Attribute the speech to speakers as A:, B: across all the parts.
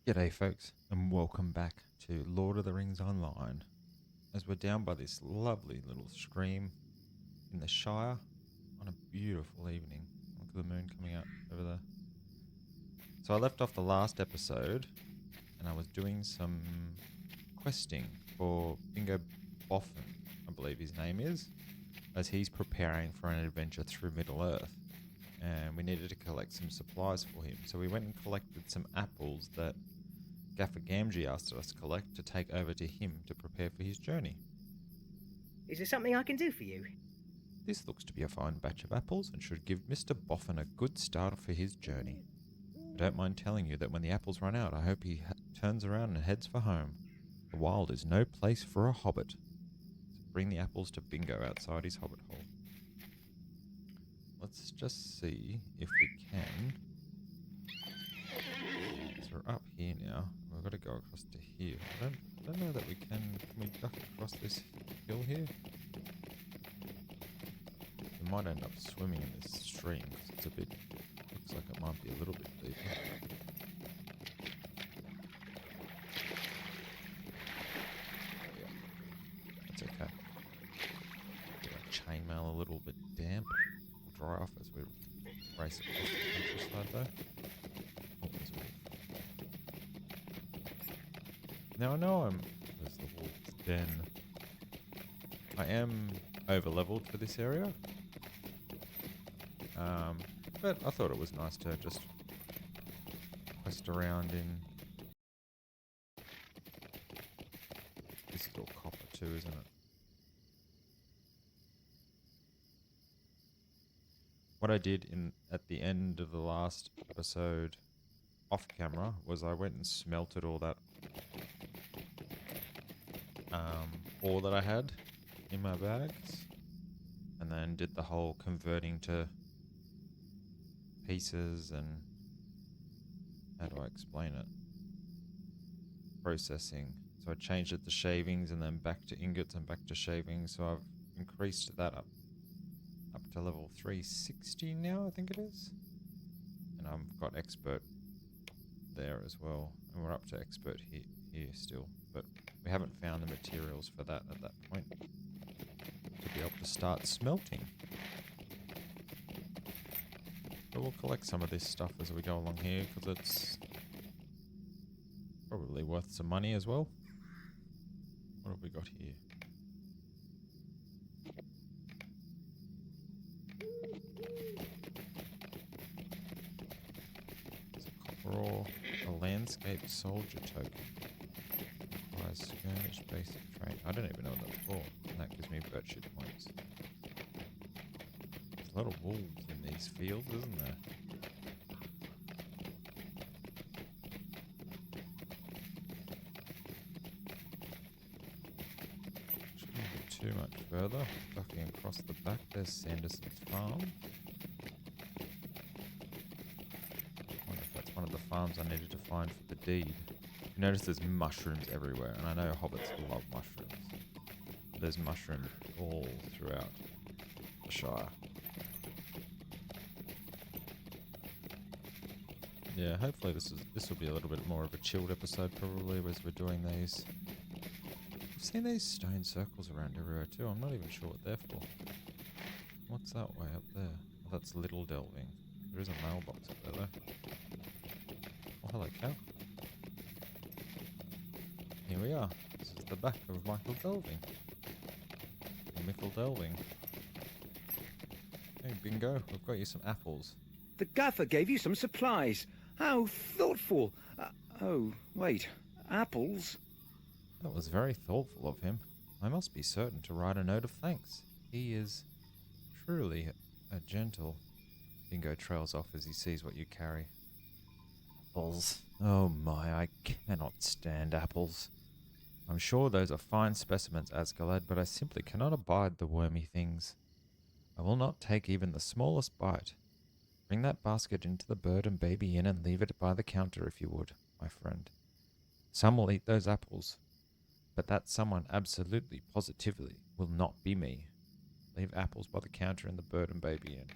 A: G'day folks, and welcome back to Lord of the Rings Online, as we're down by this lovely little stream in the Shire on a beautiful evening. Look at the moon coming out over there. So I left off the last episode, and I was doing some questing for Bingo Boffin, I believe his name is, as he's preparing for an adventure through Middle-earth. And we needed to collect some supplies for him. So we went and collected some apples that Gaffer Gamgee asked us to collect to take over to him to prepare for his journey.
B: Is there something I can do for you?
A: This looks to be a fine batch of apples and should give Mr. Boffin a good start for his journey. I don't mind telling you that when the apples run out, I hope he turns around and heads for home. The wild is no place for a hobbit. So bring the apples to Bingo outside his hobbit hole. Let's just see if we can. So we're up here now. We've got to go across to here. I don't know that we can. Can we duck across this hill here? We might end up swimming in this stream because it's a bit. Looks like it might be a little bit deeper. Yeah, that's okay. Get our chainmail a little bit damp. We'll dry off as we race across the countryside though. Oh, there's a wolf. Now I know there's the wolf's den. I am over leveled for this area. But I thought it was nice to just quest around in this little copper too, isn't it? What I did at the end of the last episode off camera was I went and smelted all that ore that I had in my bags, and then did the whole converting to pieces and how do I explain it? Processing. So I changed it to shavings and then back to ingots and back to shavings. So I've increased that up to level 360 now, I think it is. And I've got expert there as well. And we're up to expert here still. But we haven't found the materials for that at that point to be able to start smelting. But we'll collect some of this stuff as we go along here because it's probably worth some money as well. What have we got here? There's a copper ore, a landscape soldier token. Requires skirmish basic trade. I don't even know what that's for. And that gives me virtue points. There's a lot of wolves in these fields, isn't there? Shouldn't get too much further. Ducking across the back, there's Sanderson's farm. I wonder if that's one of the farms I needed to find for the deed. You notice there's mushrooms everywhere, and I know hobbits love mushrooms. There's mushrooms all throughout the Shire. Yeah, hopefully this will be a little bit more of a chilled episode probably as we're doing these. I've seen these stone circles around everywhere too. I'm not even sure what they're for. What's that way up there? Oh, that's Little Delving. There is a mailbox up there though. Oh, hello cow. Here we are. This is the back of Michael Delving. Michael Delving. Hey Bingo, we've got you some apples.
C: The gaffer gave you some supplies. How thoughtful. Oh, wait. Apples?
A: That was very thoughtful of him. I must be certain to write a note of thanks. He is truly a gentle. Bingo trails off as he sees what you carry. Apples. Oh my, I cannot stand apples. I'm sure those are fine specimens, Asgalad, but I simply cannot abide the wormy things. I will not take even the smallest bite. Bring that basket into the bird and baby inn and leave it by the counter if you would, my friend. Some will eat those apples, but that someone absolutely, positively will not be me. Leave apples by the counter in the bird and baby inn.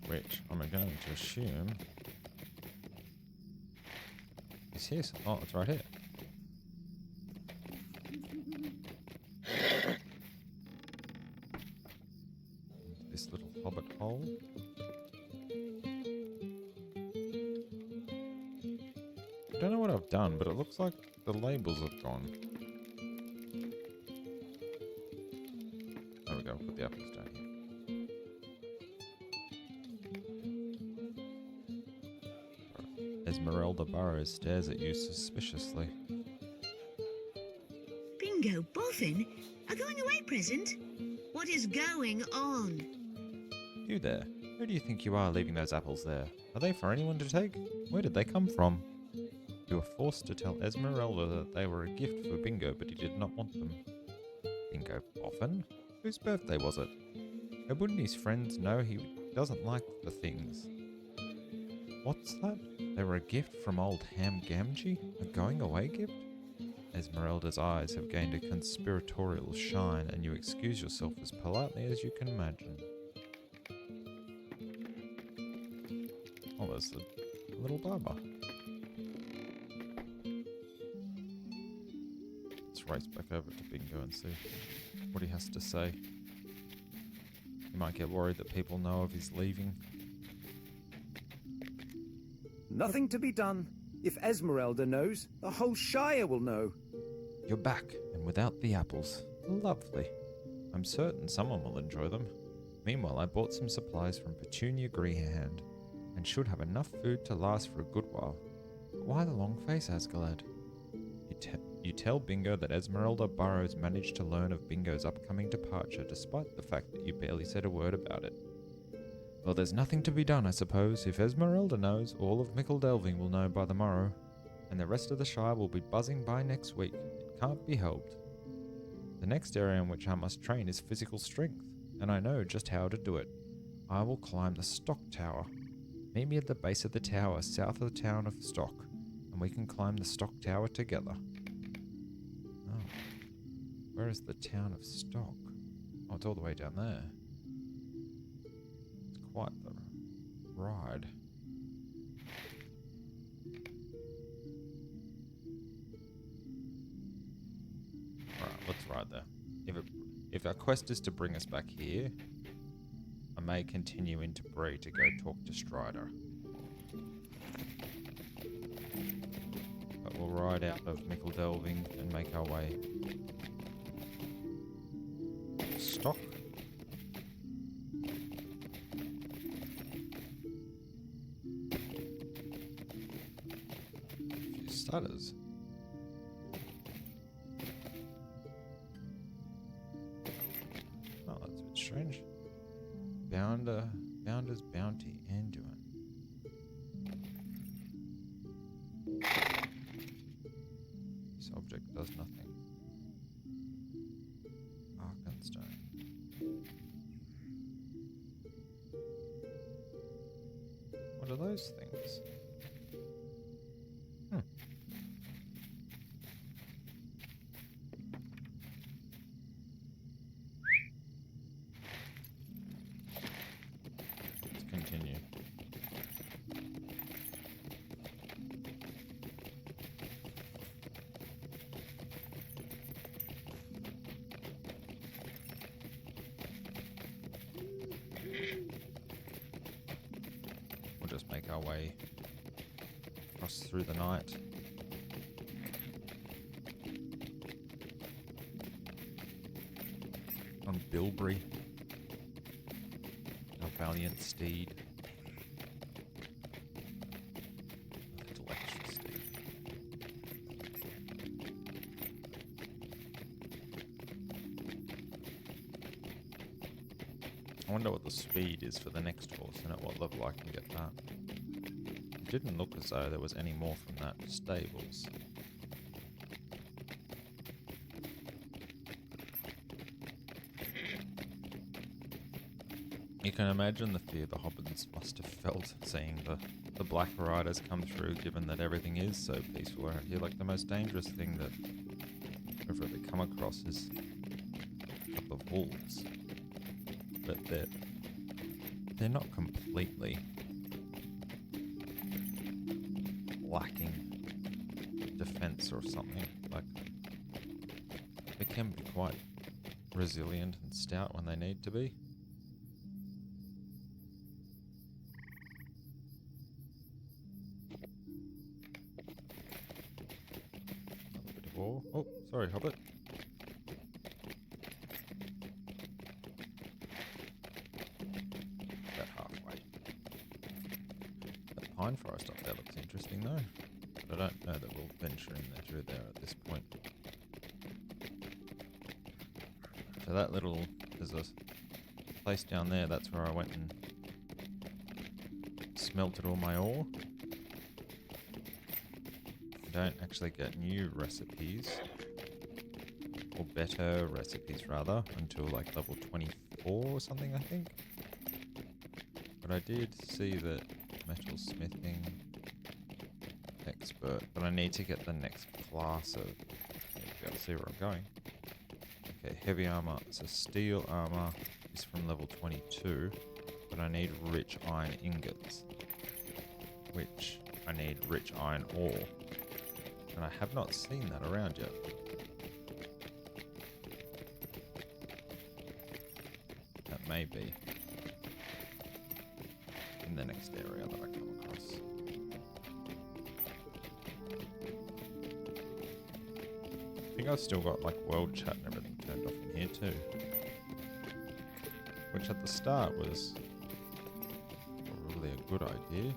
A: Which I'm going to assume He's here. Oh, it's right here. This little hobbit hole. I don't know what I've done, but it looks like the labels have gone. There we go. Put the apples down here. Esmeralda Burrows stares at you suspiciously.
D: Bingo Boffin? A going away present? What is going on?
A: You there. Who do you think you are leaving those apples there? Are they for anyone to take? Where did they come from? You were forced to tell Esmeralda that they were a gift for Bingo, but he did not want them. Bingo Boffin? Whose birthday was it? How wouldn't his friends know he doesn't like the things? What's that? They were a gift from old Ham Gamgee? A going away gift? Esmeralda's eyes have gained a conspiratorial shine, and you excuse yourself as politely as you can imagine. Oh, there's the little barber. Let's race back over to Bingo and see what he has to say. He might get worried that people know of his leaving.
C: Nothing to be done. If Esmeralda knows, the whole Shire will know.
A: You're back, and without the apples. Lovely. I'm certain someone will enjoy them. Meanwhile, I bought some supplies from Petunia Greehand, and should have enough food to last for a good while. But why the long face, Asgalad? You tell Bingo that Esmeralda Burrows managed to learn of Bingo's upcoming departure, despite the fact that you barely said a word about it. Well, there's nothing to be done, I suppose. If Esmeralda knows, all of Mickle Delving will know by the morrow, and the rest of the Shire will be buzzing by next week. It can't be helped. The next area in which I must train is physical strength, and I know just how to do it. I will climb the Stock Tower. Meet me at the base of the tower, south of the town of Stock, and we can climb the Stock Tower together. Oh. Where is the town of Stock? Oh, it's all the way down there. It's quite the ride. Alright, let's ride there. If our quest is to bring us back here, I may continue into Bree to go talk to Strider. But we'll ride out of Mickle Delving and make our way to Stock. A few stutters. Oh, that's a bit strange. Bounder's Bounty, Anduin. This object does nothing. Arkenstone. What are those things? Continue. We'll just make our way across through the night. On Bilberry. Valiant steed. A little extra steed. I wonder what the speed is for the next horse and at what level I can get that. It didn't look as though there was any more from that stables. You can imagine the fear the Hobbits must have felt seeing the Black Riders come through, given that everything is so peaceful around here. Like, the most dangerous thing that we've really come across is a couple of wolves. But they're not completely lacking defense or something. Like, they can be quite resilient and stout when they need to be. Another bit of ore. Oh, sorry, Hobbit. About halfway. That pine forest up there looks interesting though. But I don't know that we'll venture in there through there at this point. So that little, there's a place down there, that's where I went and smelted all my ore. You don't actually get new recipes, or better recipes rather, until like level 24 or something, I think. But I did see that metal smithing expert, but I need to get the next class of, you'll see where I'm going. Okay, heavy armor, so steel armor is from level 22, but I need rich iron ingots, which I need rich iron ore, and I have not seen that around yet. That may be in the next area that I come across. I think I've still got like world chat and everything turned off in here too, which at the start was probably a good idea.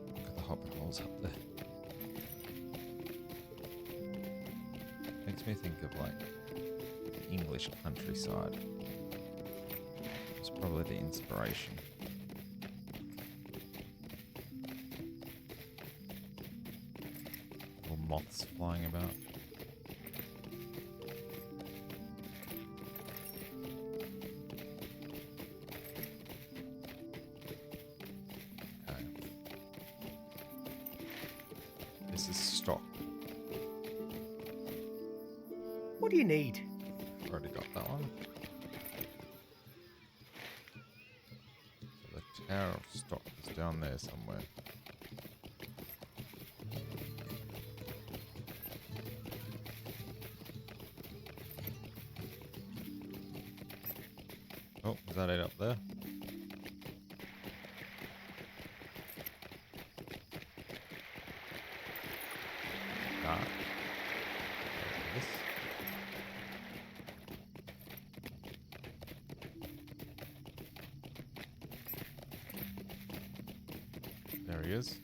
A: Look at the hobbit holes up there. Makes me think of like the English countryside. It's probably the inspiration. Or moths flying about. Okay. This is stock.
B: What do you need?
A: Already got that one. So the tower of stock is down there somewhere. Oh, is that it up there? Ah. There it is. There he is.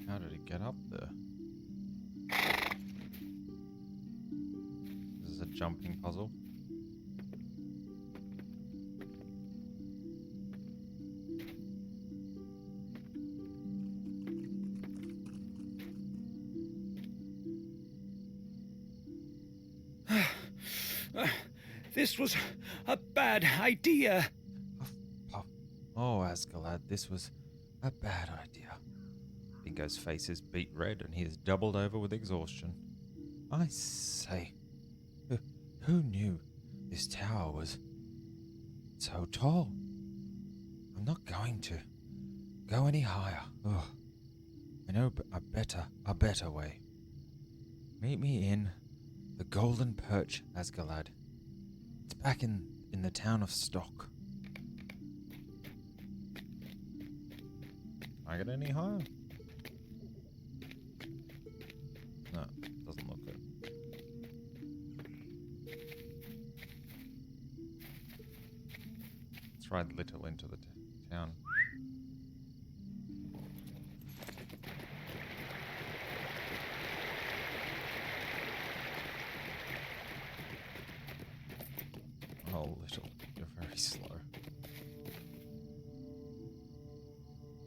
A: How did he get up there? This is a jumping puzzle.
C: This was a bad idea.
A: Oh, Asgalad, this was a bad idea. Bingo's face is beet red and he is doubled over with exhaustion. I say, who knew this tower was so tall? I'm not going to go any higher. Ugh. I know a better way. Meet me in the Golden Perch, Asgalad. It's back in the town of Stock. Can I get any higher? No, doesn't look good. Let's ride little into the town. Oh, little, you're very slow.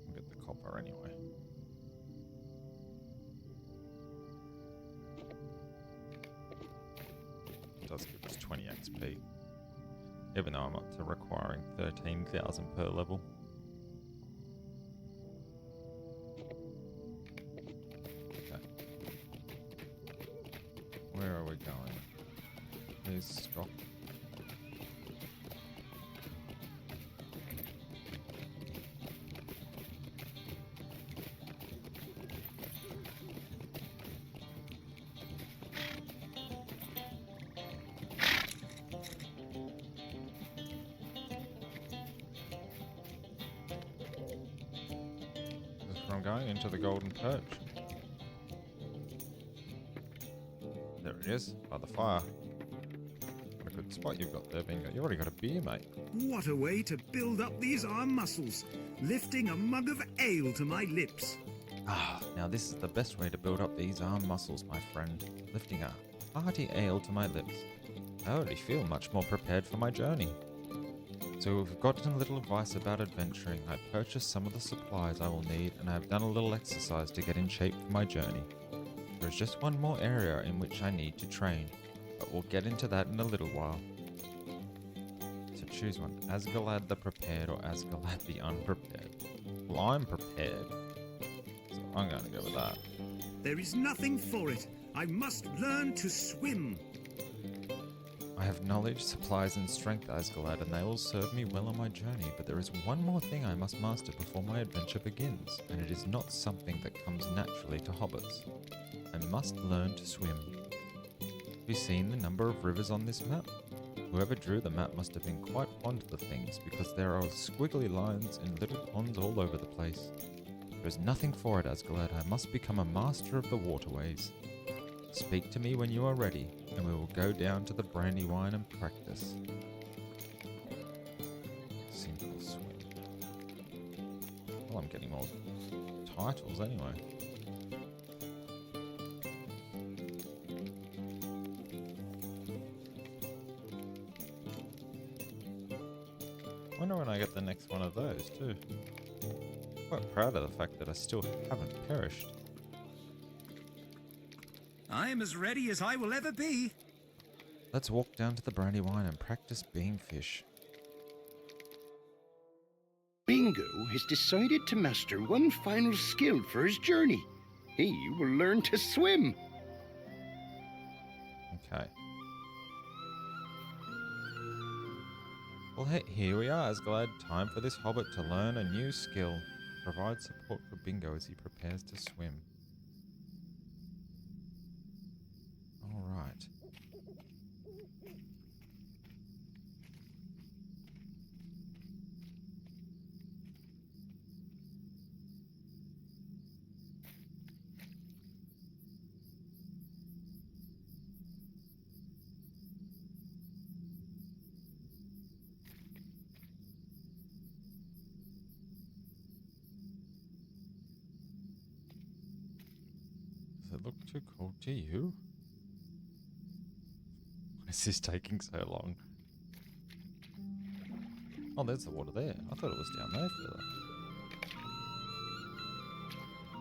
A: We'll get the copper anyway. It does give us 20 XP. Even though I'm up to requiring 13,000 per level. going? Please stop. This is where I'm going, into the golden perch. There it is, by the fire. What a good spot you've got there, Bingo. You already got a beer, mate.
E: What a way to build up these arm muscles, lifting a mug of ale to my lips.
A: Ah, now this is the best way to build up these arm muscles, my friend. Lifting a hearty ale to my lips. I already feel much more prepared for my journey. So we've gotten a little advice about adventuring. I purchased some of the supplies I will need, and I have done a little exercise to get in shape for my journey. There is just one more area in which I need to train, but we'll get into that in a little while. So choose one, Asgalad the Prepared or Asgalad the Unprepared. Well, I'm prepared, so I'm going to go with that.
E: There is nothing for it. I must learn to swim.
A: I have knowledge, supplies, and strength, Asgalad, and they will serve me well on my journey, but there is one more thing I must master before my adventure begins, and it is not something that comes naturally to hobbits. I must learn to swim. Have you seen the number of rivers on this map? Whoever drew the map must have been quite fond of the things, because there are squiggly lines and little ponds all over the place. There is nothing for it, Asgalad. I must become a master of the waterways. Speak to me when you are ready, and we will go down to the Brandywine and practice. Sink or swim. Well, I'm getting more titles anyway. Wonder when I get the next one of those too. Quite proud of the fact that I still haven't perished.
E: I am as ready as I will ever be.
A: Let's walk down to the Brandywine and practice being fish.
B: Bingo has decided to master one final skill for his journey. He will learn to swim.
A: Okay. Well, hey, here we are, Asgalad. Time for this hobbit to learn a new skill. Provide support for Bingo as he prepares to swim. Alright. Does it look too cold to you? Why is this taking so long? Oh, there's the water there. I thought it was down there further.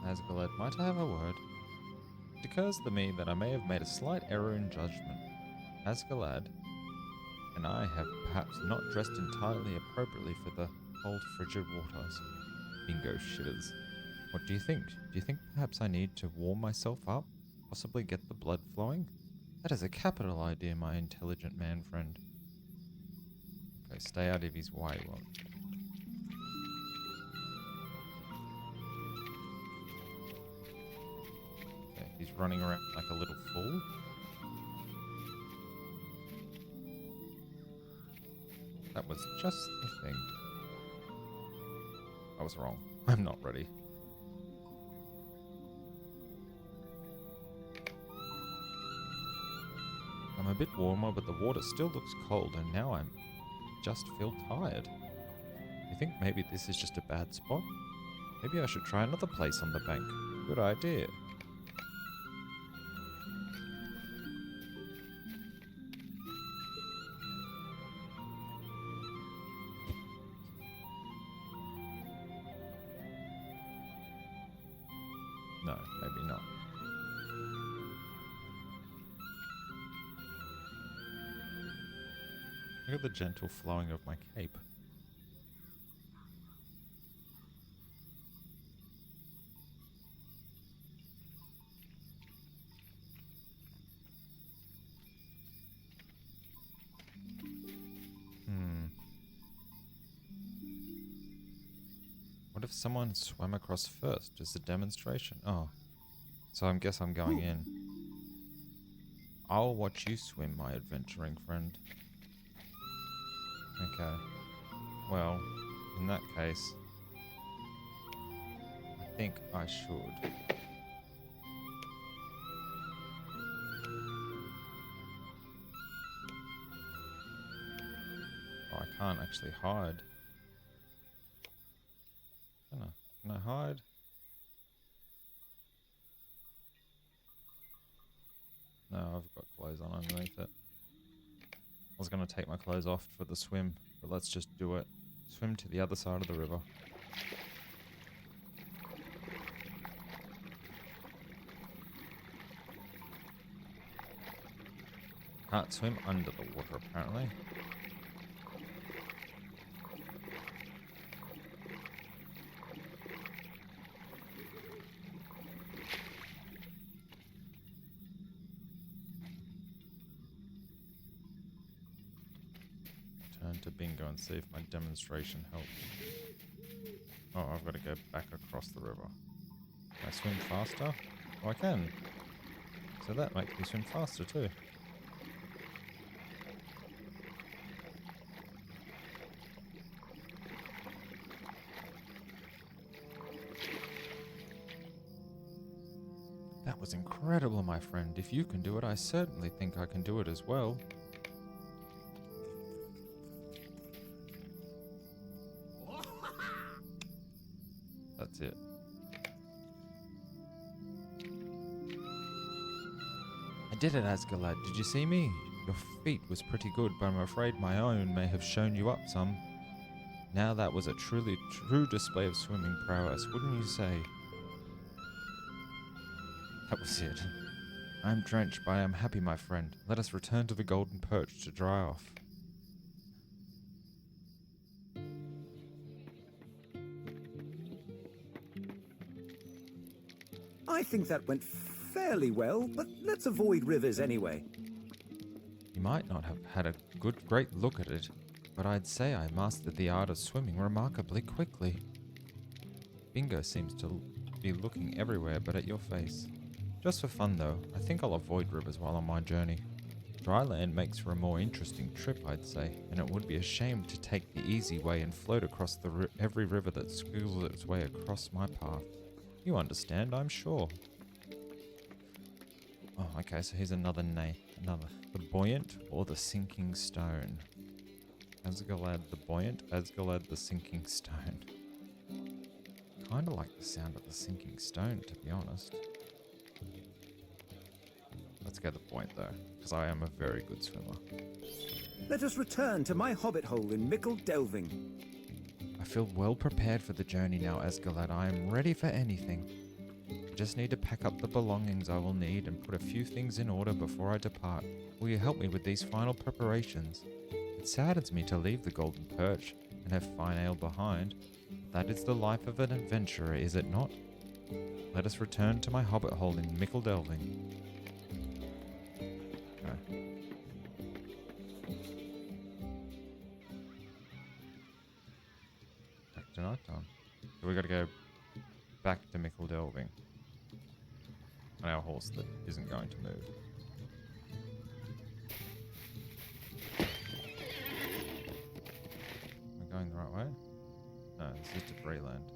A: Asgalad, might I have a word? It occurs to me that I may have made a slight error in judgment. Asgalad and I have perhaps not dressed entirely appropriately for the cold, frigid waters. Bingo shivers. What do you think? Do you think perhaps I need to warm myself up? Possibly get the blood flowing? That is a capital idea, my intelligent man friend. Okay, stay out of his way. Well, okay, he's running around like a little fool. That was just the thing. I was wrong. I'm not ready. I'm a bit warmer, but the water still looks cold, and now I just feel tired. You think maybe this is just a bad spot? Maybe I should try another place on the bank. Good idea. No, maybe not. Look at the gentle flowing of my cape. What if someone swam across first as a demonstration? Oh, so I guess I'm going in. I'll watch you swim, my adventuring friend. Okay. Well, in that case, I think I should. Oh, I can't actually hide. Can I hide? No, I've got clothes on underneath it. I was going to take my clothes off for the swim, but let's just do it. Swim to the other side of the river. Can't swim under the water, apparently. Turn to Bingo and see if my demonstration helps. Oh, I've got to go back across the river. Can I swim faster? Oh, I can. So that makes me swim faster too. That was incredible, my friend. If you can do it, I certainly think I can do it as well. That's it. I did it, Asgalad. Did you see me? Your feat was pretty good, but I'm afraid my own may have shown you up some. Now that was a true display of swimming prowess, wouldn't you say? That was it. I'm drenched, but I am happy, my friend. Let us return to the Golden Perch to dry off.
C: I think that went fairly well, but let's avoid rivers anyway.
A: You might not have had a great look at it, but I'd say I mastered the art of swimming remarkably quickly. Bingo seems to be looking everywhere but at your face. Just for fun though, I think I'll avoid rivers while on my journey. Dry land makes for a more interesting trip, I'd say, and it would be a shame to take the easy way and float across every river that squiggles its way across my path. You understand, I'm sure. Oh, okay, so here's another name. The Buoyant or the Sinking Stone. Asgalad the Buoyant, Asgalad the Sinking Stone. Kinda like the sound of the sinking stone, to be honest. Let's go the Buoyant though, because I am a very good swimmer.
C: Let us return to my hobbit hole in Mickle Delving.
A: I feel well prepared for the journey now, Asgalad. I am ready for anything. I just need to pack up the belongings I will need and put a few things in order before I depart. Will you help me with these final preparations? It saddens me to leave the Golden Perch and have fine ale behind. That is the life of an adventurer, is it not? Let us return to my hobbit hole in Mickle Delving. Okay. Back to night time. So we gotta go back to Mickle Delving. On our horse that isn't going to move. Am I going the right way? No, this is debris land.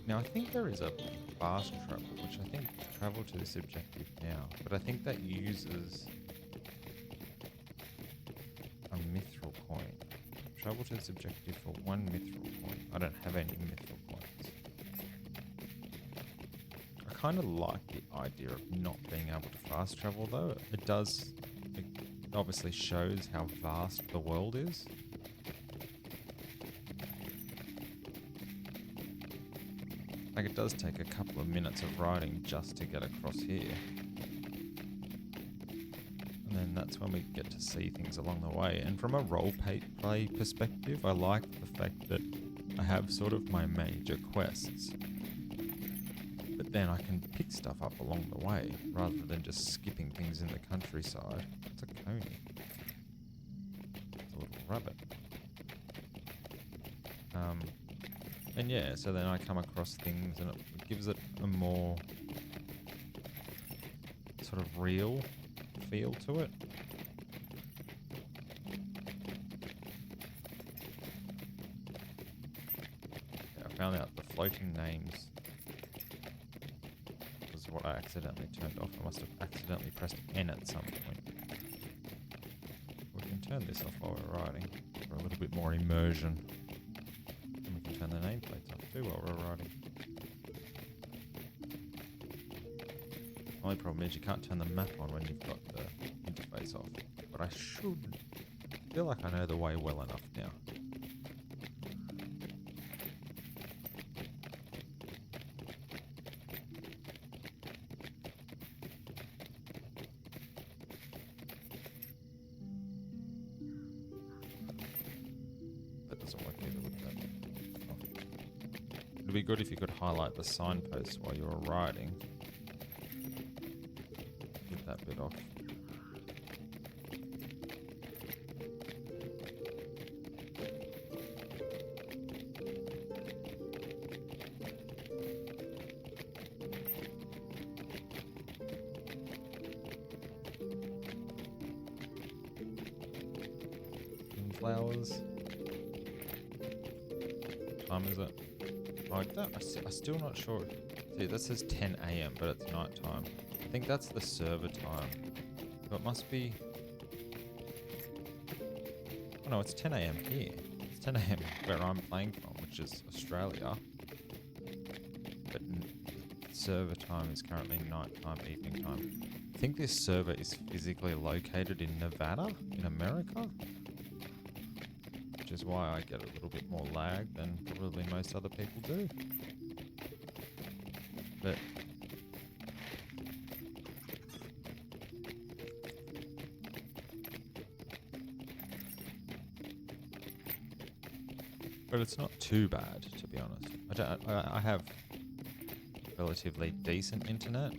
A: Now I think there is a fast travel, which I think travel to this objective now, but I think that uses a mithril coin. Travel to this objective for 1 mithril coin. I don't have any mithril coins. I kind of like the idea of not being able to fast travel though. It obviously shows how vast the world is. Like it does take a couple of minutes of riding just to get across here. And then that's when we get to see things along the way. And from a role play perspective, I like the fact that I have sort of my major quests, but then I can pick stuff up along the way rather than just skipping things in the countryside. It's a coney. It's a little rabbit. And yeah, so then I come across things and it gives it a more sort of real feel to it. Yeah, I found out the floating names was what I accidentally turned off. I must have accidentally pressed N at some point. We can turn this off while we're riding for a little bit more immersion. And we can turn the nameplates off too while we're riding. Only problem is you can't turn the map on when you've got the interface off. But I feel like I know the way well enough now. That doesn't work either with that. Oh. It'd be good if you could highlight the signpost while you're riding. Get that bit off. Flowers. What time is it? Oh, I'm still not sure. See, that says 10 a.m., but it's night time. I think that's the server time. So it must be... Oh no, it's 10 a.m. here. It's 10 a.m. where I'm playing from, which is Australia. But server time is currently nighttime, evening time. I think this server is physically located in Nevada, in America. Which is why I get a little bit more lag than probably most other people do. But it's not too bad, to be honest. I have relatively decent internet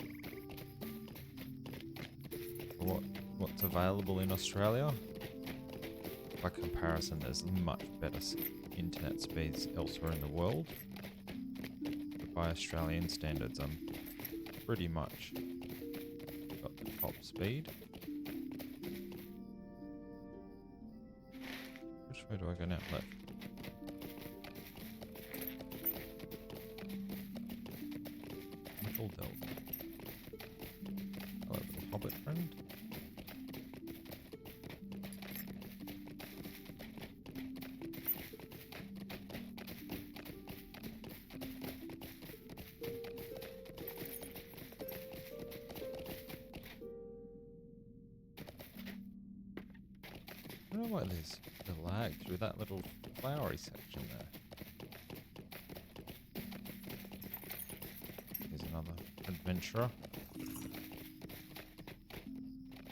A: for what's available in Australia. By comparison, there's much better internet speeds elsewhere in the world. But by Australian standards, I'm pretty much got the top speed. Which way do I go now? Left. Little Delta. Hello, little Hobbit friend. I don't know why there's the lag through that little flowery section there. Here's another adventurer.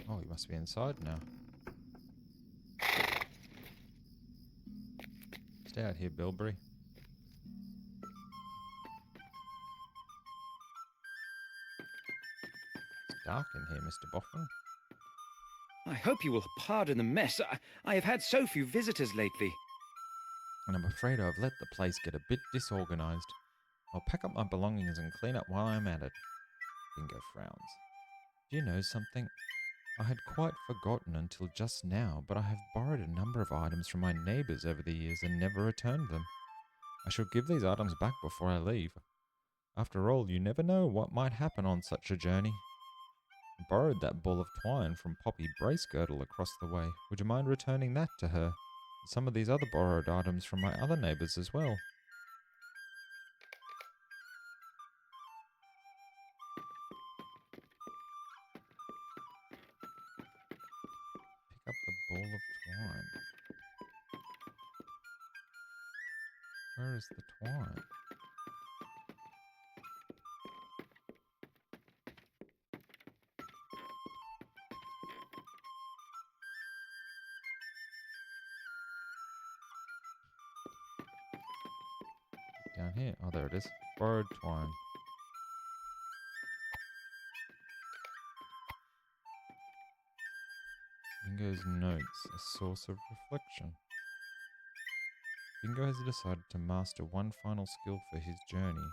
A: Oh, he must be inside now. Stay out here, Bilberry. It's dark in here, Mr. Boffin.
C: I hope you will pardon the mess. I have had so few visitors lately.
A: And I'm afraid I've let the place get a bit disorganized. I'll pack up my belongings and clean up while I'm at it. Bingo frowns. Do you know something? I had quite forgotten until just now, but I have borrowed a number of items from my neighbours over the years and never returned them. I shall give these items back before I leave. After all, you never know what might happen on such a journey. I borrowed that ball of twine from Poppy Bracegirdle across the way. Would you mind returning that to her? And some of these other borrowed items from my other neighbours as well. Pick up the ball of twine. Where is the twine? Down here. Oh, there it is. Borrowed twine. Bingo's notes, a source of reflection. Bingo has decided to master one final skill for his journey.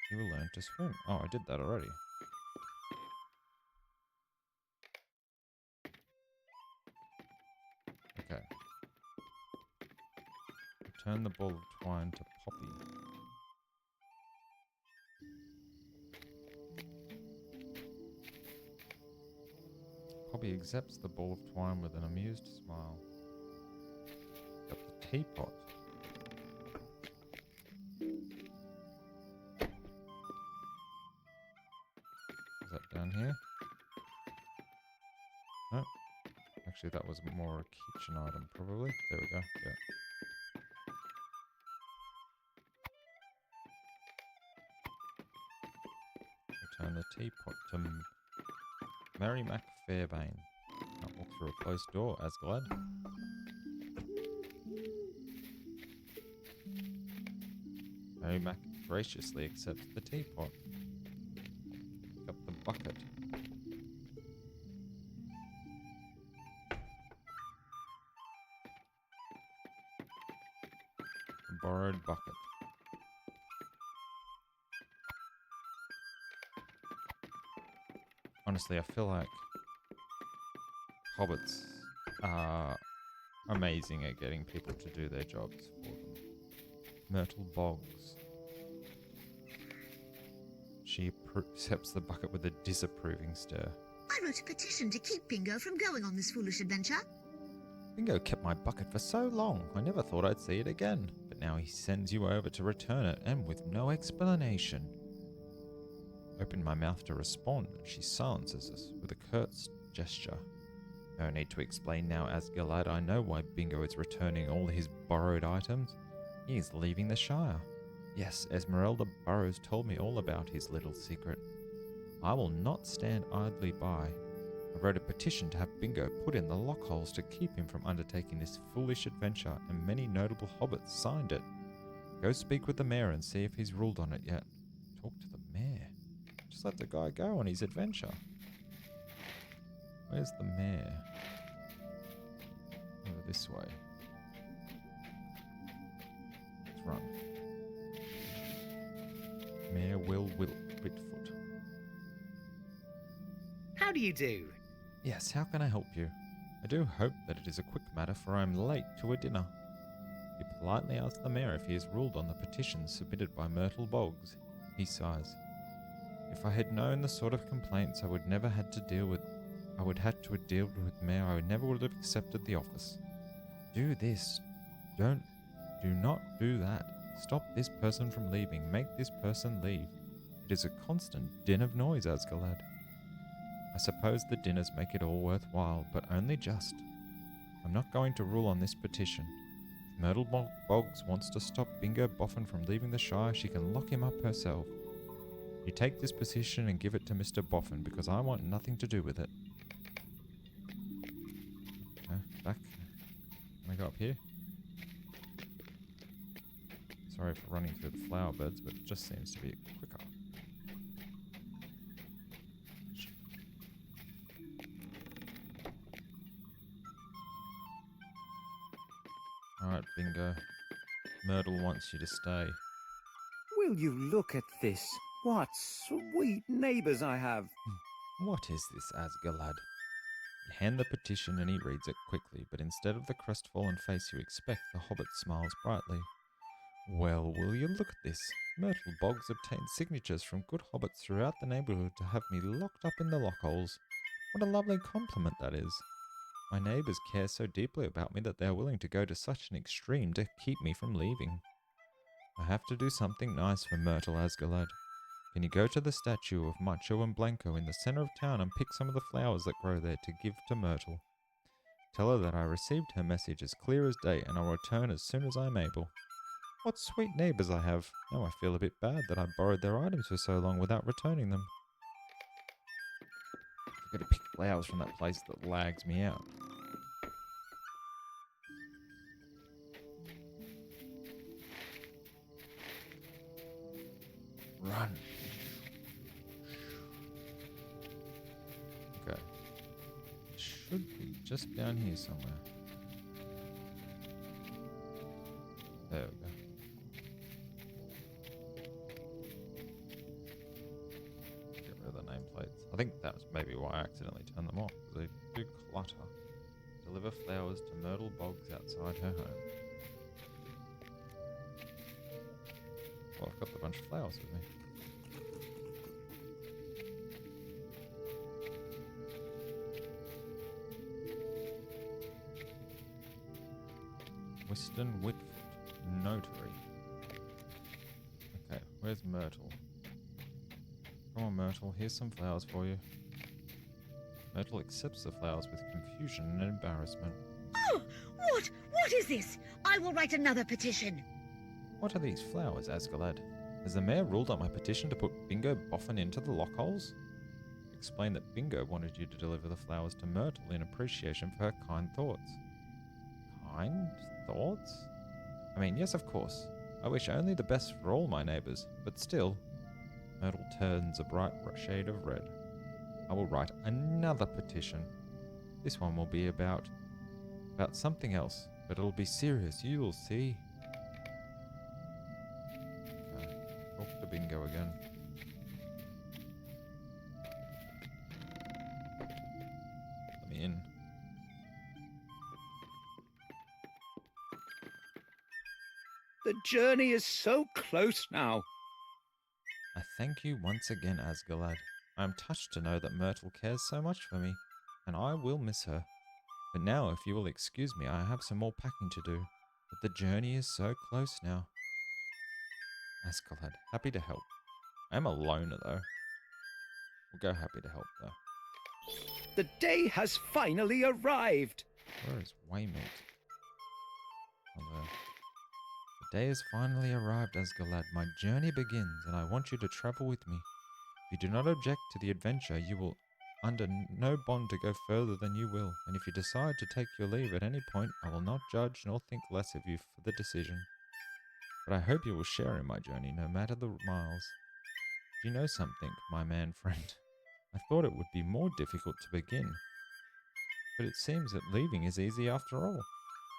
A: He will learn to swim. Oh, I did that already. Okay. Return the ball of twine to Poppy. Poppy accepts the ball of twine with an amused smile. Got the teapot. Is that down here? No. Actually, that was more a kitchen item, probably. There we go. Yeah. Return the teapot to Mary Mac Fairbane. Can't walk through a closed door, Asgard. Mary Mac graciously accepts the teapot. Pick up the bucket. The borrowed bucket. Honestly, I feel like hobbits are amazing at getting people to do their jobs for them. Myrtle Boggs. She accepts the bucket with a disapproving stare.
D: I wrote a petition to keep Bingo from going on this foolish adventure.
A: Bingo kept my bucket for so long, I never thought I'd see it again. But now he sends you over to return it, and with no explanation. Opened my mouth to respond, and she silences us with a curt gesture. No need to explain now, Asgard. I know why Bingo is returning all his borrowed items. He is leaving the Shire. Yes, Esmeralda Burrows told me all about his little secret. I will not stand idly by. I wrote a petition to have Bingo put in the lockholes to keep him from undertaking this foolish adventure, and many notable hobbits signed it. Go speak with the mayor and see if he's ruled on it yet. Talk to the mayor? Just let the guy go on his adventure. Where's the mayor? Over this way. Let's run. Mayor Will Whitfoot.
F: How do you do?
A: Yes, how can I help you? I do hope that it is a quick matter, for I am late to a dinner. You politely ask the mayor if he has ruled on the petition submitted by Myrtle Boggs. He sighs. If I had known the sort of complaints I would had to deal with mayor, I never would have accepted the office. Do this. Do not do that. Stop this person from leaving. Make this person leave. It is a constant din of noise, Asgard. I suppose the dinners make it all worthwhile, but only just. I'm not going to rule on this petition. If Myrtle Boggs wants to stop Bingo Boffin from leaving the Shire, she can lock him up herself. You take this petition and give it to Mr. Boffin, because I want nothing to do with it. Okay, back. Can I go up here? Sorry for running through the flower beds, but it just seems to be quicker. Alright, Bingo. Myrtle wants you to stay.
C: Will you look at this? What sweet neighbours I have.
A: What is this, Asgard? You hand the petition and he reads it quickly, but instead of the crestfallen face you expect, the hobbit smiles brightly. Well, will you look at this? Myrtle Boggs obtained signatures from good hobbits throughout the neighbourhood to have me locked up in the lockholes. What a lovely compliment that is. My neighbours care so deeply about me that they are willing to go to such an extreme to keep me from leaving. I have to do something nice for Myrtle, Asgard. Can you go to the statue of Macho and Blanco in the centre of town and pick some of the flowers that grow there to give to Myrtle? Tell her that I received her message as clear as day, and I'll return as soon as I am able. What sweet neighbours I have. Now I feel a bit bad that I borrowed their items for so long without returning them. I've got to pick flowers from that place that lags me out. Run. Okay. Should be just down here somewhere. There we go. Get rid of the nameplates. I think that's maybe why I accidentally turned them off. They do clutter. Deliver flowers to Myrtle Boggs outside her home. Well, I've got the bunch of flowers with me. Whiston Whitford, Notary. Okay, where's Myrtle? Come on, Myrtle, here's some flowers for you. Myrtle accepts the flowers with confusion and embarrassment.
D: Oh, what is this? I will write another petition.
A: What are these flowers, Asgalad? Has the mayor ruled out my petition to put Bingo Boffin into the lockholes? Explain that Bingo wanted you to deliver the flowers to Myrtle in appreciation for her kind thoughts. Kind thoughts? I mean, yes, of course. I wish only the best for all my neighbours, but still. Myrtle turns a bright shade of red. I will write another petition. This one will be about something else, but it'll be serious, you will see. Okay, talk to Bingo again. Let me in.
C: The journey is so close now.
A: I thank you once again, Asgalad. I am touched to know that Myrtle cares so much for me, and I will miss her. But now, if you will excuse me, I have some more packing to do. But the journey is so close now. Asgalad, happy to help. I am a loner, though. We'll go happy to help, though.
C: The day has finally arrived.
A: Where is Waymate? Oh, there. The day has finally arrived, Asgalad. My journey begins, and I want you to travel with me. If you do not object to the adventure, you will under no bond to go further than you will, and if you decide to take your leave at any point, I will not judge nor think less of you for the decision. But I hope you will share in my journey, no matter the miles. Do you know something, my man friend? I thought it would be more difficult to begin, but it seems that leaving is easy after all.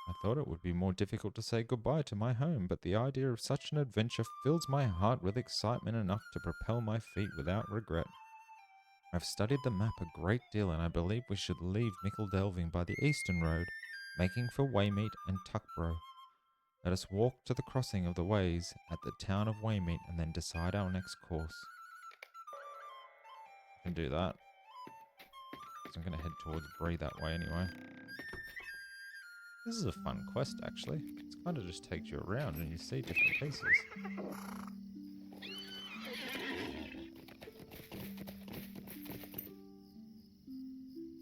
A: I thought it would be more difficult to say goodbye to my home, but the idea of such an adventure fills my heart with excitement enough to propel my feet without regret. I've studied the map a great deal, and I believe we should leave Mickle Delving by the eastern road, making for Waymeet and Tuckborough. Let us walk to the crossing of the ways at the town of Waymeet and then decide our next course. I can do that. So I'm going to head towards Bree that way anyway. This is a fun quest, actually. It kind of just takes you around and you see different pieces.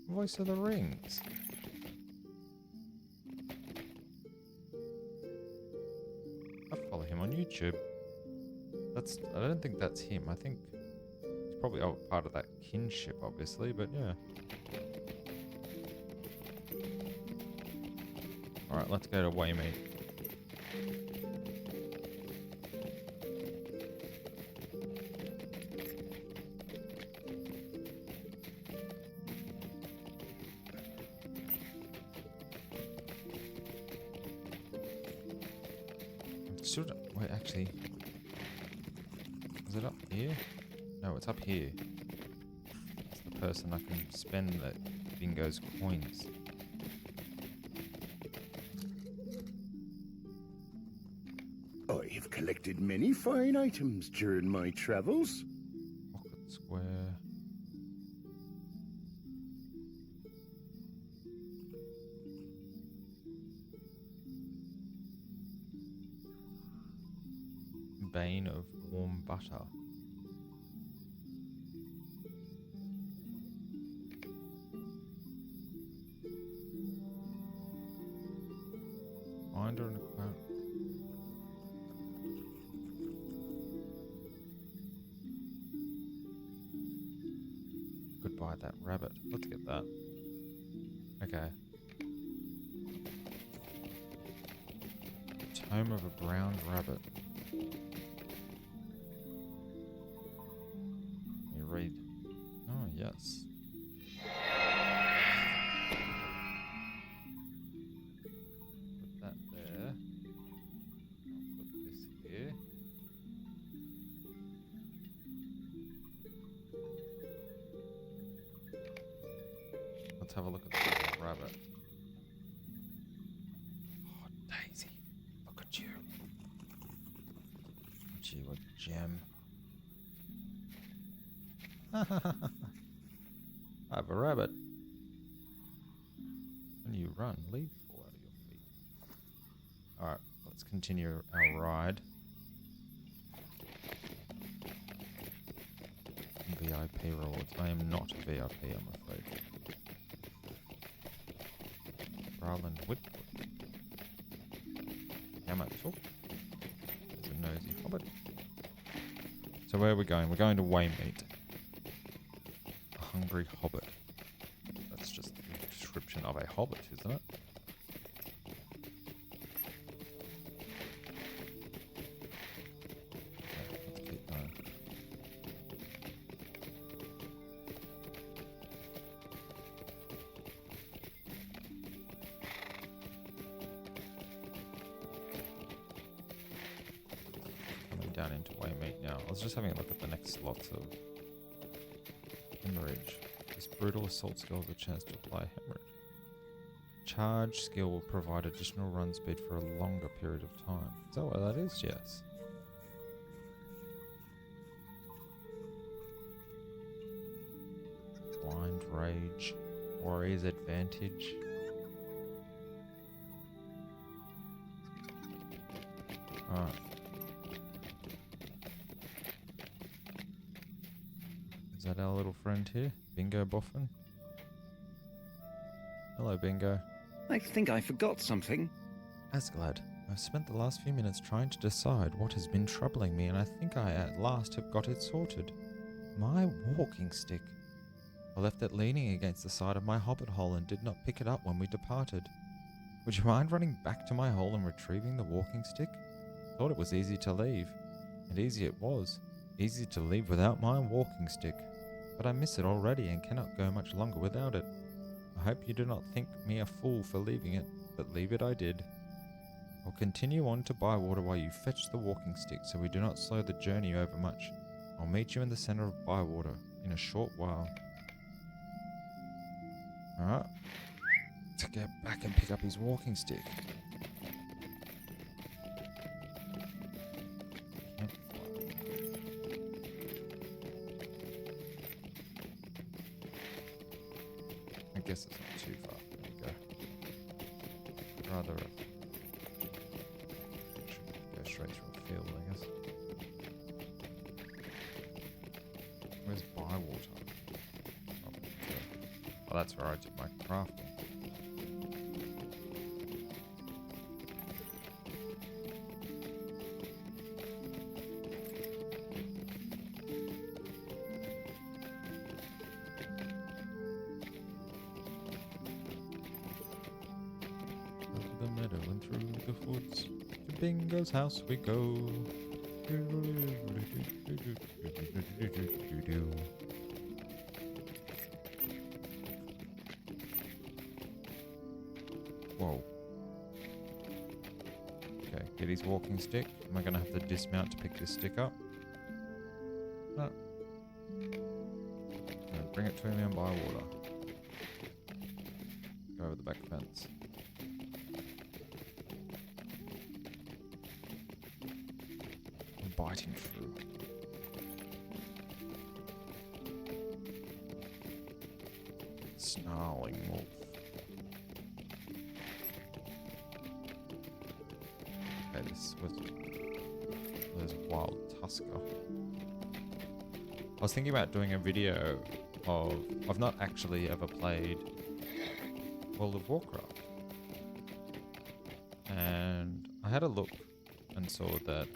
A: Voice of the Rings. I follow him on YouTube. I don't think that's him. I think he's probably part of that kinship, obviously, but yeah. Alright, let's go to Waymate. Wait, actually, is it up here? No, it's up here. It's the person I can spend the Bingo's coins.
B: I have collected many fine items during my travels.
A: Pocket Square. Bane of warm butter. Finder and account. Could buy that rabbit. Let's get that. Okay. Tome of a brown rabbit. have a look at the rabbit. Oh, Daisy, look at you. Aren't you a gem? I have a rabbit. When you run, leaves fall out of your feet. Alright, let's continue our ride. VIP rewards. I am not a VIP, I'm afraid. Garland Whitwood. How much? Oh, there's a nosy hobbit. So where are we going? We're going to Waymeet. A hungry hobbit. That's just the description of a hobbit, isn't it? Okay, let's keep going. Coming down into Waymeet now. I was just having a look at the next slots of Hemorrhage. This brutal assault skill has a chance to apply Hemorrhage. Charge skill will provide additional run speed for a longer period of time. Is that what that is? Yes. Blind Rage. Warrior's Advantage. Alright. Is that our little friend here? Bingo Boffin? Hello, Bingo.
C: I think I forgot something.
A: Asglad, I've spent the last few minutes trying to decide what has been troubling me, and I think I at last have got it sorted. My walking stick. I left it leaning against the side of my hobbit hole and did not pick it up when we departed. Would you mind running back to my hole and retrieving the walking stick? Thought it was easy to leave. And easy it was. Easy to leave without my walking stick. But I miss it already and cannot go much longer without it. I hope you do not think me a fool for leaving it, but leave it I did. I'll continue on to Bywater while you fetch the walking stick so we do not slow the journey over much. I'll meet you in the center of Bywater in a short while. Alright. To get back and pick up his walking stick. I guess it's not too far for me to go. Rather, should go straight through a field, I guess. Where's Bywater? Oh, okay. Oh, that's where I did my crafting. Over the meadow and through the woods, to Bingo's house we go. Whoa. Okay, get his walking stick. Am I gonna have to dismount to pick this stick up? No. No, bring it to me on Bywater. Go over the back fence. I'm biting through. Snarling wolf. Okay, this was there's wild tusker. I was thinking about doing a video of I've not actually ever played World of Warcraft, and I had a look and saw that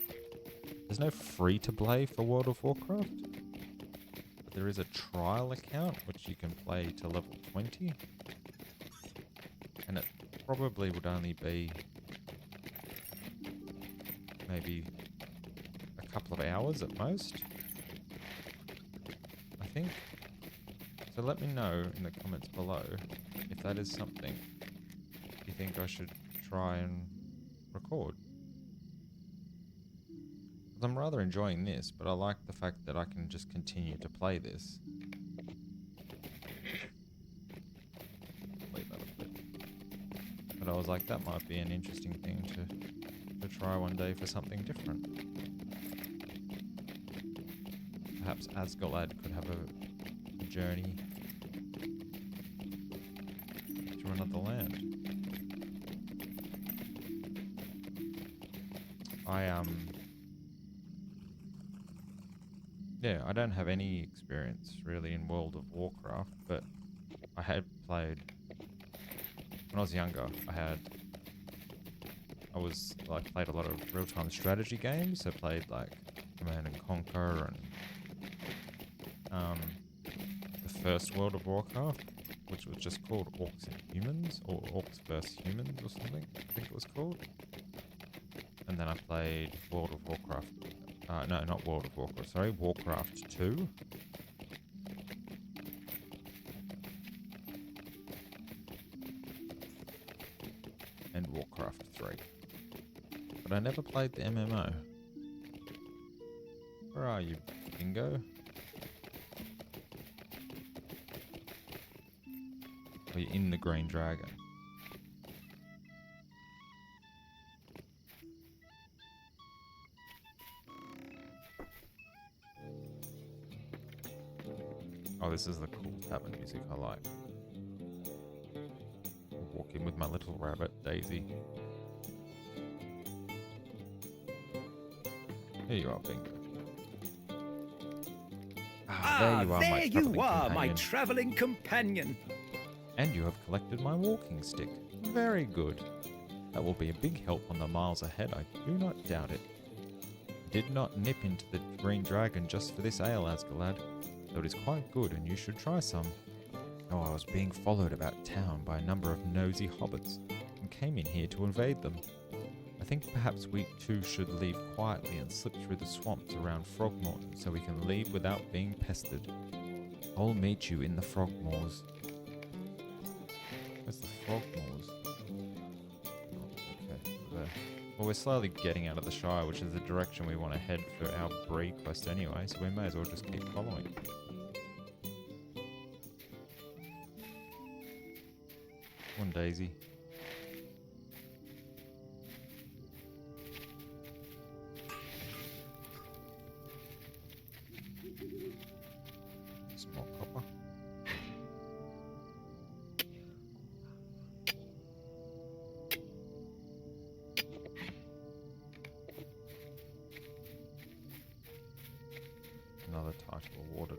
A: there's no free to play for World of Warcraft, but there is a trial account which you can play to level 20, and it probably would only be maybe a couple of hours at most, I think. So let me know in the comments below if that is something you think I should try and record. 'Cause I'm rather enjoying this, but I like the fact that I can just continue to play this. I was like, that might be an interesting thing to try one day for something different. Perhaps Asgalad could have a journey to another land. Yeah, I don't have any experience really in World of Warcraft, but I had played when I was younger. Played a lot of real-time strategy games. I played like Command and Conquer and the first World of Warcraft, which was just called Orcs and Humans, or Orcs vs Humans or something, I think it was called. And then I played World of Warcraft. No, not World of Warcraft, sorry, Warcraft 2. And Warcraft 3. But I never played the MMO. Where are you, Bingo? Are you in the Green Dragon? Oh, this is the cool tavern music I like. I'll walk in with my little rabbit, Daisy. Here you are, Bingo.
C: There you are, my
A: companion.
C: travelling companion.
A: And you have collected my walking stick. Very good. That will be a big help on the miles ahead, I do not doubt it. I did not nip into the Green Dragon just for this ale, Asgalad, though it is quite good and you should try some. Oh, I was being followed about town by a number of nosy hobbits and came in here to invade them. I think perhaps we too should leave quietly and slip through the swamps around Frogmore so we can leave without being pestered. I'll meet you in the Frogmoors. Where's the Frogmoors? Oh, okay, there. Well, we're slowly getting out of the Shire, which is the direction we want to head for our Bree quest anyway, so we may as well just keep following. Come on, Daisy. Some more copper. Another title awarded.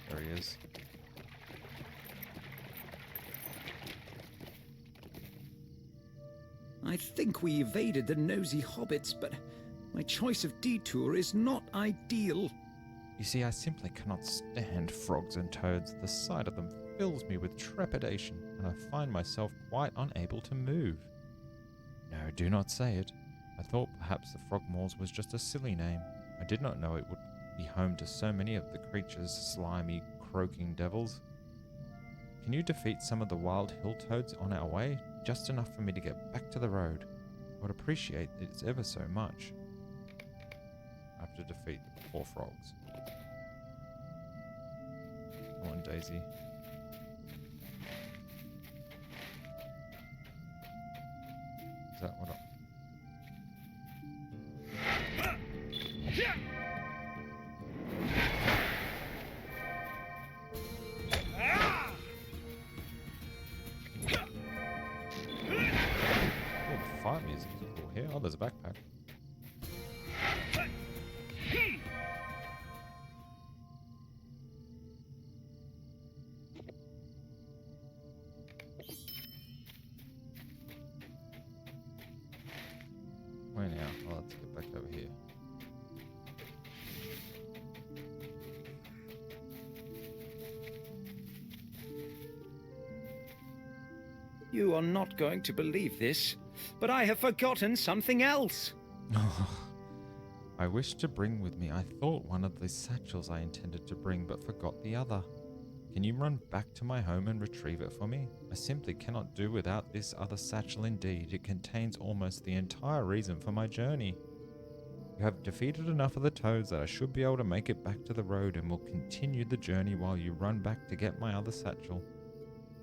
A: There he is.
C: I think we evaded the nosy hobbits, but my choice of detour is not ideal.
A: You see, I simply cannot stand frogs and toads. The sight of them fills me with trepidation, and I find myself quite unable to move. No, do not say it. I thought perhaps the Frogmoors was just a silly name. I did not know it would be home to so many of the creatures, slimy, croaking devils. Can you defeat some of the wild hill toads on our way? Just enough for me to get back to the road. I would appreciate it ever so much. I have to defeat 4 frogs. Come on, Daisy. Is that what I... Oh, the fight music is cool here. Oh, there's a backpack. Where now? Oh, let's get back over here.
C: You are not going to believe this, but I have forgotten something else.
A: I wish to bring with me. I thought one of the satchels I intended to bring, but forgot the other. Can you run back to my home and retrieve it for me? I simply cannot do without this other satchel indeed. It contains almost the entire reason for my journey. You have defeated enough of the toads that I should be able to make it back to the road and will continue the journey while you run back to get my other satchel.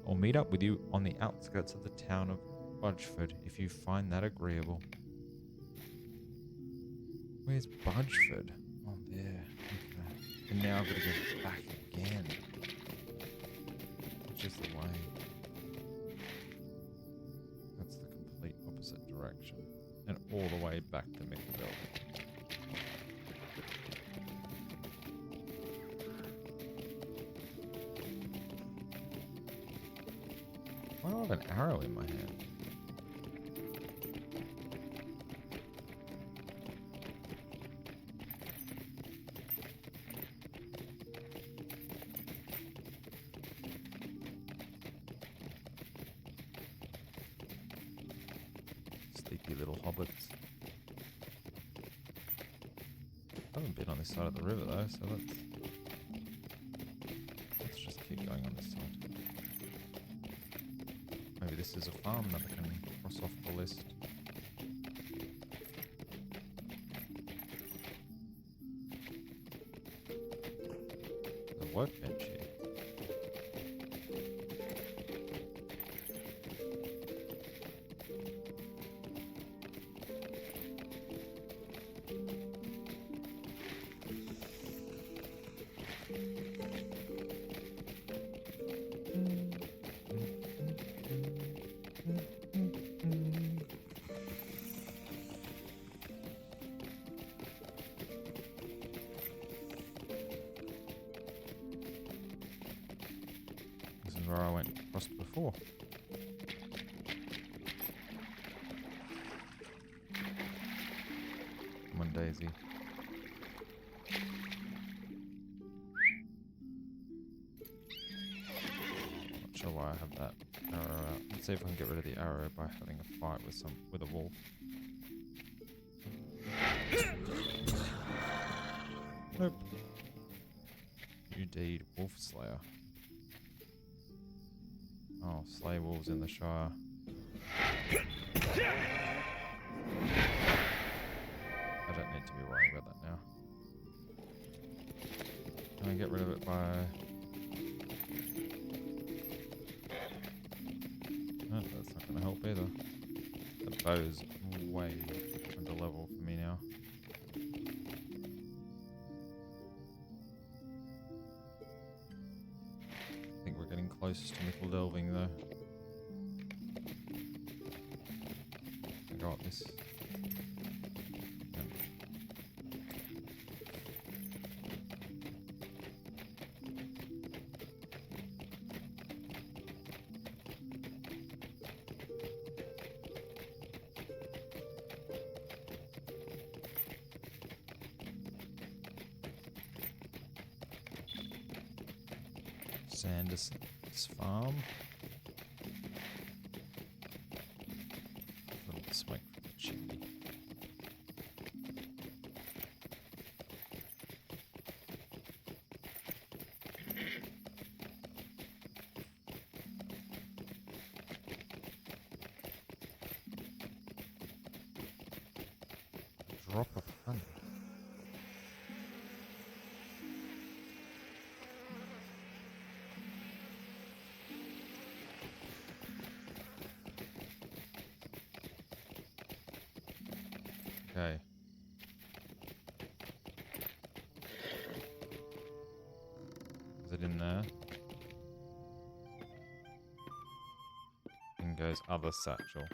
A: I'll meet up with you on the outskirts of the town of Budgeford if you find that agreeable. Where's Budgeford? Oh, there. Okay. And now I've got to go back again. Which is the way? That's the complete opposite direction. And all the way back to Mickleville. Why do I have an arrow in my hand? Sleepy little hobbits. I haven't been on this side of the river though, so let's just keep going on this side. Maybe this is a farm that I can cross off the list. The workbench here. Where I went across before. Come on, Daisy. Not sure why I have that arrow out. Let's see if I can get rid of the arrow by having a fight with a wolf. Nope. You deed, wolf slayer. Oh, slay wolves in the Shire. I don't need to be worrying about that now. Can I get rid of it by... No, that's not going to help either. The bow's way under level for me now. I think we're getting close to nickel delving though. I go up this. Sanderson's farm. A little smoke from the chimney. Drop of honey. Okay. Is it in there? Bingo's other satchel.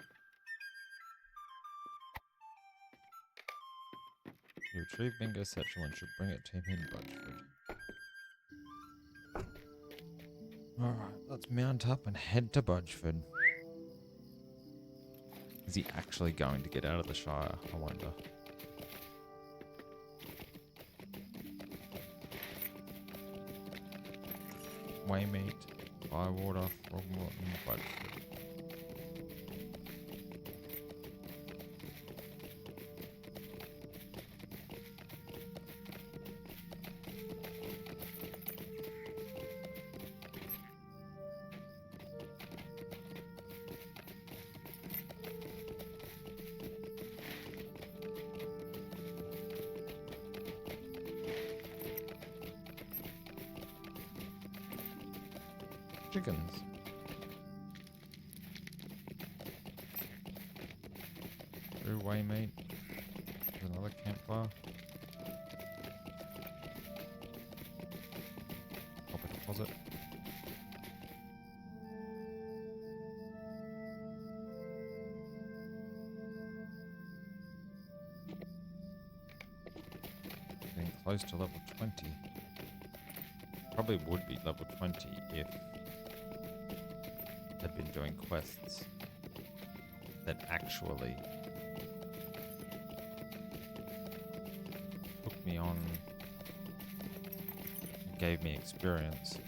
A: You retrieve Bingo's satchel and should bring it to him in Budgeford. Alright, let's mount up and head to Budgeford. Is he actually going to get out of the Shire? I wonder. Waymeat, Firewater, Frogmorton, Budgeford. chickens. Two-way meat. There's another campfire. Copper deposit. Getting close to level 20. Probably would be level 20 if I'd been doing quests that actually took me on, gave me experience.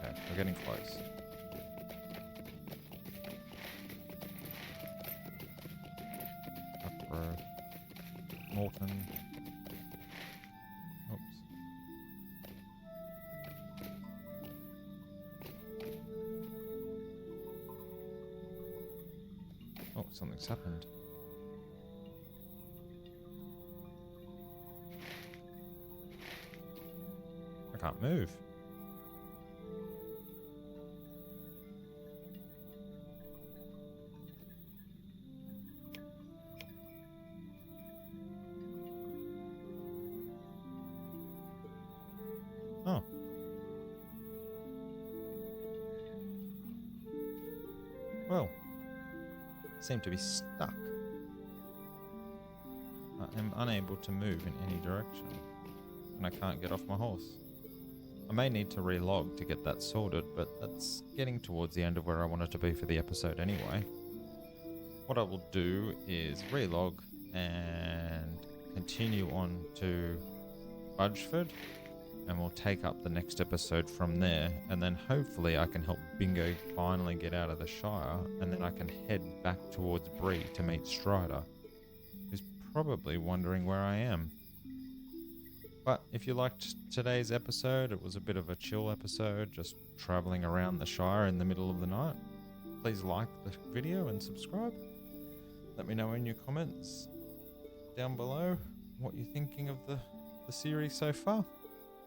A: Okay, we're getting close. LOTRO, Morton. Oops. Oh, something's happened. I can't move. Oh. Well, seem to be stuck. I am unable to move in any direction, and I can't get off my horse. I may need to relog to get that sorted, but that's getting towards the end of where I wanted to be for the episode anyway. What I will do is relog and continue on to Budgeford, and we'll take up the next episode from there, and then hopefully I can help Bingo finally get out of the Shire, and then I can head back towards Bree to meet Strider, who's probably wondering where I am. But if you liked today's episode, it was a bit of a chill episode, just traveling around the Shire in the middle of the night. Please like the video and subscribe. Let me know in your comments down below what you're thinking of the series so far.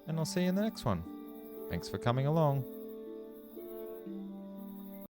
A: And I'll see you in the next one. Thanks for coming along.